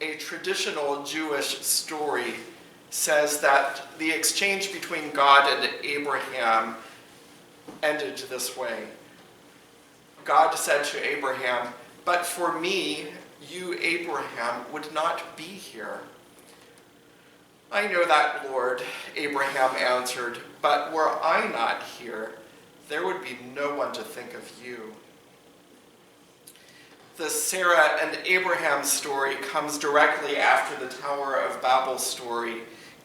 A traditional Jewish story says that the exchange between God and Abraham ended this way. God said to Abraham, "But for me, you, Abraham, would not be here." "I know that, Lord," Abraham answered, "but were I not here, there would be no one to think of you." The Sarah and Abraham story comes directly after the Tower of Babel story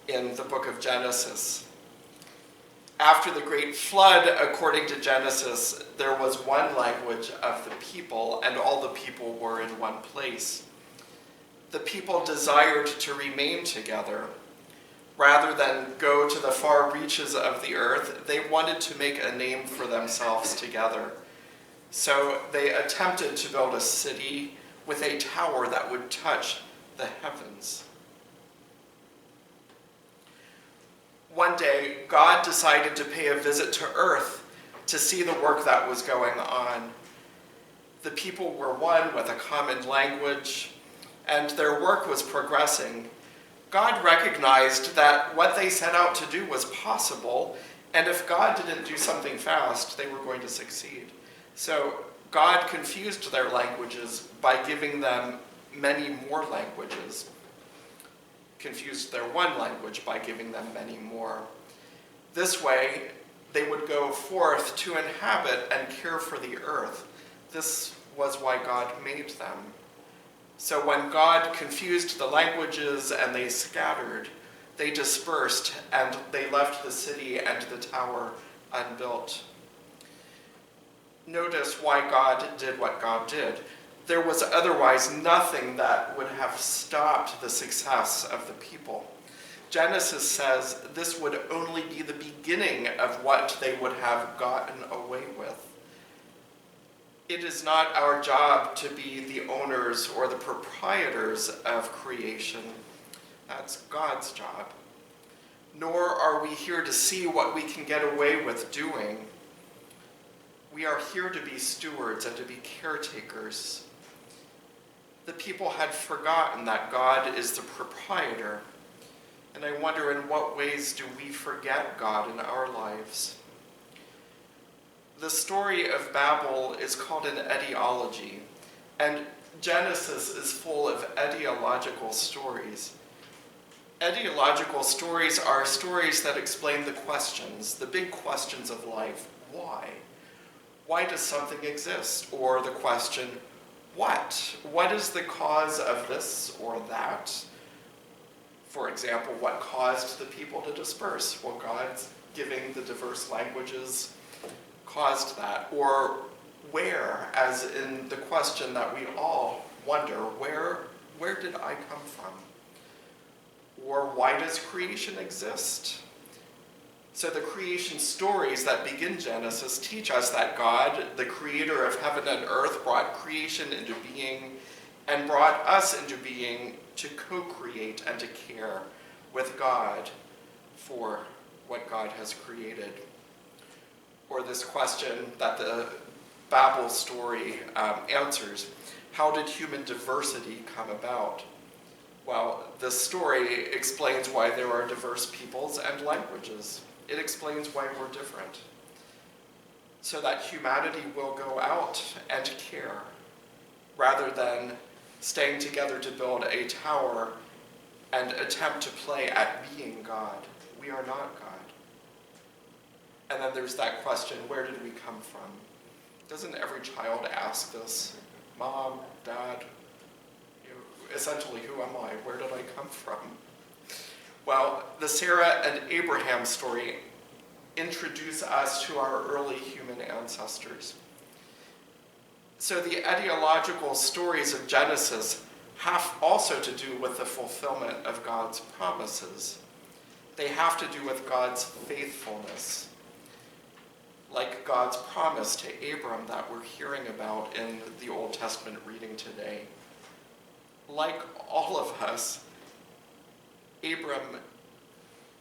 in the book of Genesis. After the great flood, according to Genesis, there was one language of the people, and all the people were in one place. The people desired to remain together. Rather than go to the far reaches of the earth, they wanted to make a name for themselves together. So they attempted to build a city with a tower that would touch the heavens. One day, God decided to pay a visit to earth to see the work that was going on. The people were one with a common language, and their work was progressing. God recognized that what they set out to do was possible, and if God didn't do something fast, they were going to succeed. So God confused their languages by giving them many more languages. Confused their one language by giving them many more. This way, they would go forth to inhabit and care for the earth. This was why God made them. So when God confused the languages and they scattered, they dispersed and they left the city and the tower unbuilt. Notice why God did what God did. There was otherwise nothing that would have stopped the success of the people. Genesis says this would only be the beginning of what they would have gotten away with. It is not our job to be the owners or the proprietors of creation. That's God's job. Nor are we here to see what we can get away with doing. We are here to be stewards and to be caretakers. The people had forgotten that God is the proprietor. And I wonder, in what ways do we forget God in our lives? The story of Babel is called an etiology, and Genesis is full of etiological stories. Etiological stories are stories that explain the questions, the big questions of life. Why? Why does something exist? Or the question, what? What is the cause of this or that? For example, what caused the people to disperse? Well, God's giving the diverse languages caused that. Or where, as in the question that we all wonder, where did I come from? Or why does creation exist? So the creation stories that begin Genesis teach us that God, the creator of heaven and earth, brought creation into being and brought us into being to co-create and to care with God for what God has created. Or this question that the Babel story answers, how did human diversity come about? Well, this story explains why there are diverse peoples and languages. It explains why we're different, so that humanity will go out and care, rather than staying together to build a tower and attempt to play at being God. We are not God. And then there's that question, where did we come from? Doesn't every child ask this? Mom, Dad, essentially, who am I? Where did I come from? Well, the Sarah and Abraham story introduce us to our early human ancestors. So the etiological stories of Genesis have also to do with the fulfillment of God's promises. They have to do with God's faithfulness, like God's promise to Abram that we're hearing about in the Old Testament reading today. Like all of us, Abram,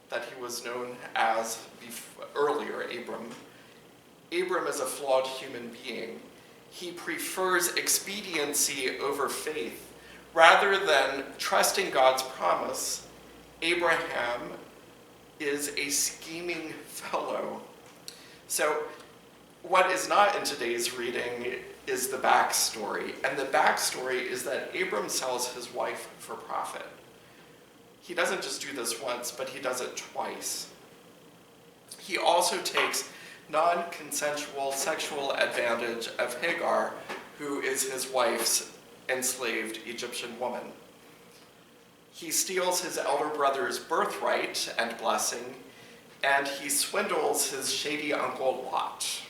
that he was known as earlier, Abram is a flawed human being. He prefers expediency over faith, Rather than trusting God's promise, Abraham is a scheming fellow. So what is not in today's reading is the backstory. And the backstory is that Abram sells his wife for profit. He doesn't just do this once, but he does it twice. He also takes non-consensual sexual advantage of Hagar, who is his wife's enslaved Egyptian woman. He steals his elder brother's birthright and blessing, and he swindles his shady uncle Lot.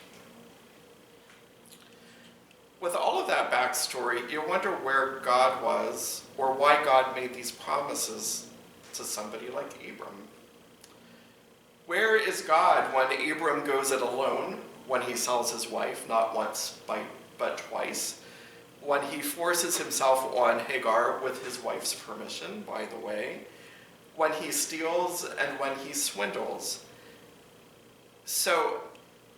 With all of that backstory, you wonder where God was, or why God made these promises to somebody like Abram. Where is God when Abram goes it alone, when he sells his wife, not once, but twice? When he forces himself on Hagar with his wife's permission, by the way, when he steals and when he swindles. So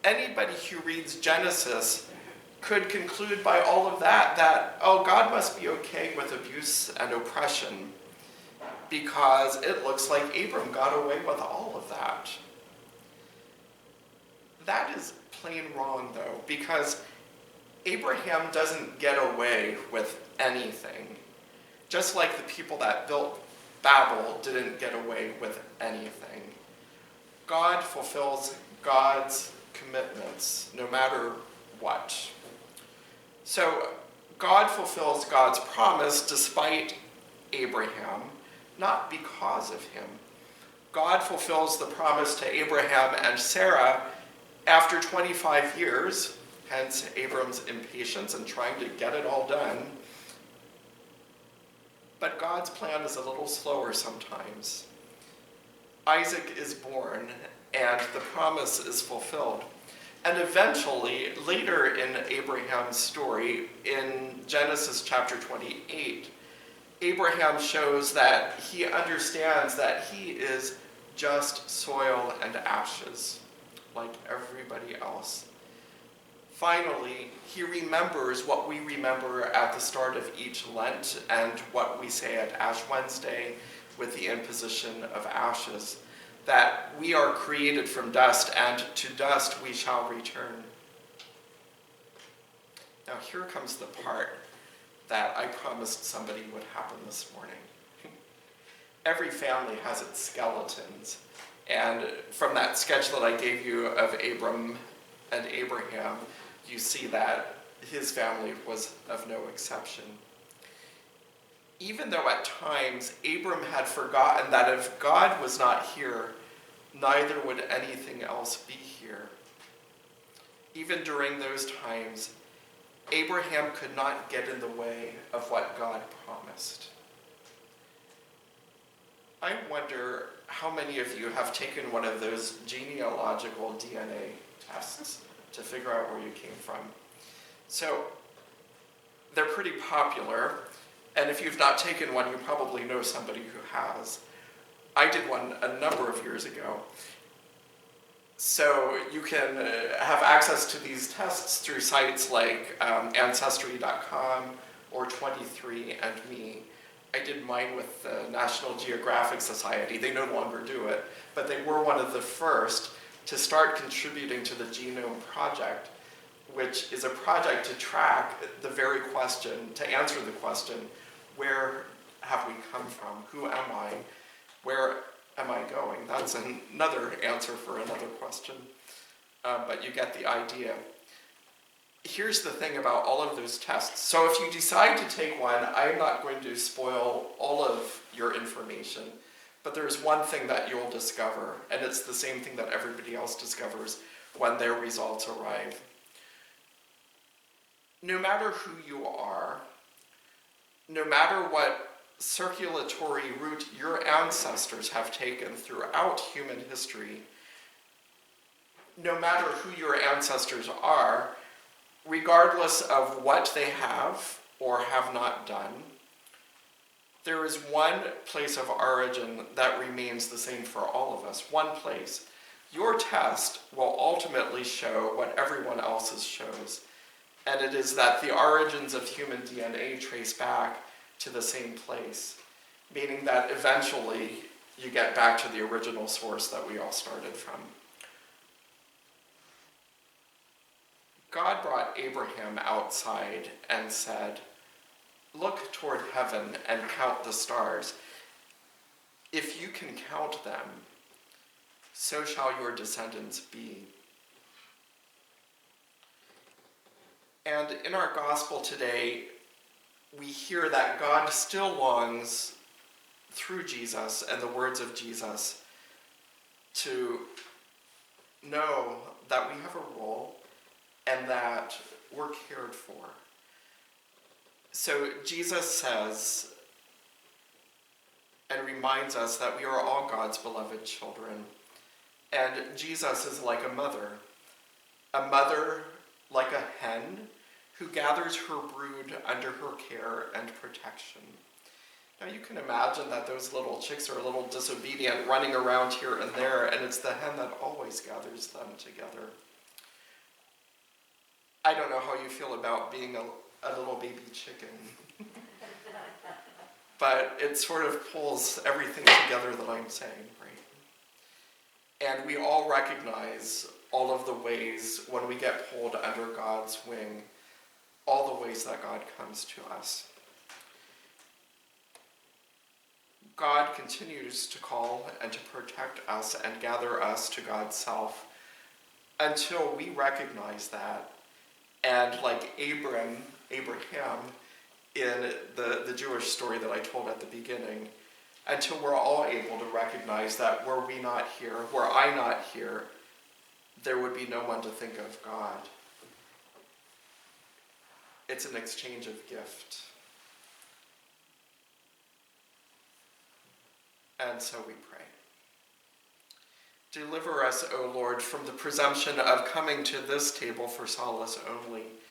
anybody who reads Genesis could conclude by all of that, oh, God must be okay with abuse and oppression because it looks like Abram got away with all of that. That is plain wrong, though, because Abraham doesn't get away with anything. Just like the people that built Babel didn't get away with anything. God fulfills God's commitments no matter what. So God fulfills God's promise despite Abraham, not because of him. God fulfills the promise to Abraham and Sarah after 25 years, hence Abram's impatience and trying to get it all done. But God's plan is a little slower sometimes. Isaac is born, and the promise is fulfilled. And eventually, later in Abraham's story, in Genesis chapter 28, Abraham shows that he understands that he is just soil and ashes, like everybody else. Finally, he remembers what we remember at the start of each Lent and what we say at Ash Wednesday with the imposition of ashes, that we are created from dust, and to dust we shall return. Now here comes the part that I promised somebody would happen this morning. Every family has its skeletons, and from that sketch that I gave you of Abram and Abraham, you see that his family was of no exception. Even though at times Abram had forgotten that if God was not here, neither would anything else be here. Even during those times, Abraham could not get in the way of what God promised. I wonder how many of you have taken one of those genealogical DNA tests to figure out where you came from. So they're pretty popular, and if you've not taken one, you probably know somebody who has. I did one a number of years ago. So you can have access to these tests through sites like Ancestry.com or 23andMe. I did mine with the National Geographic Society. They no longer do it, but they were one of the first to start contributing to the Genome Project, which is a project to track the very question, to answer the question, where have we come from? Who am I? Where am I going? That's another answer for another question, but you get the idea. Here's the thing about all of those tests. So if you decide to take one, I'm not going to spoil all of your information, but there's one thing that you'll discover, and it's the same thing that everybody else discovers when their results arrive. No matter who you are, no matter what circulatory route your ancestors have taken throughout human history, no matter who your ancestors are, regardless of what they have or have not done, there is one place of origin that remains the same for all of us, one place. Your test will ultimately show what everyone else's shows, and it is that the origins of human DNA trace back to the same place, meaning that eventually you get back to the original source that we all started from. God brought Abraham outside and said, "Look toward heaven and count the stars. If you can count them, so shall your descendants be." And in our gospel today, we hear that God still longs, through Jesus and the words of Jesus, to know that we have a role and that we're cared for. So Jesus says and reminds us that we are all God's beloved children. And Jesus is like a mother like a hen who gathers her brood under her care and protection. Now you can imagine that those little chicks are a little disobedient, running around here and there, and it's the hen that always gathers them together. I don't know how you feel about being a little baby chicken, but it sort of pulls everything together that I'm saying, right? And we all recognize all of the ways when we get pulled under God's wing, all the ways that God comes to us. God continues to call and to protect us and gather us to God's self until we recognize that. And like Abraham in the Jewish story that I told at the beginning, until we're all able to recognize that were we not here, were I not here, there would be no one to think of God. It's an exchange of gift. And so we pray. Deliver us, O Lord, from the presumption of coming to this table for solace only,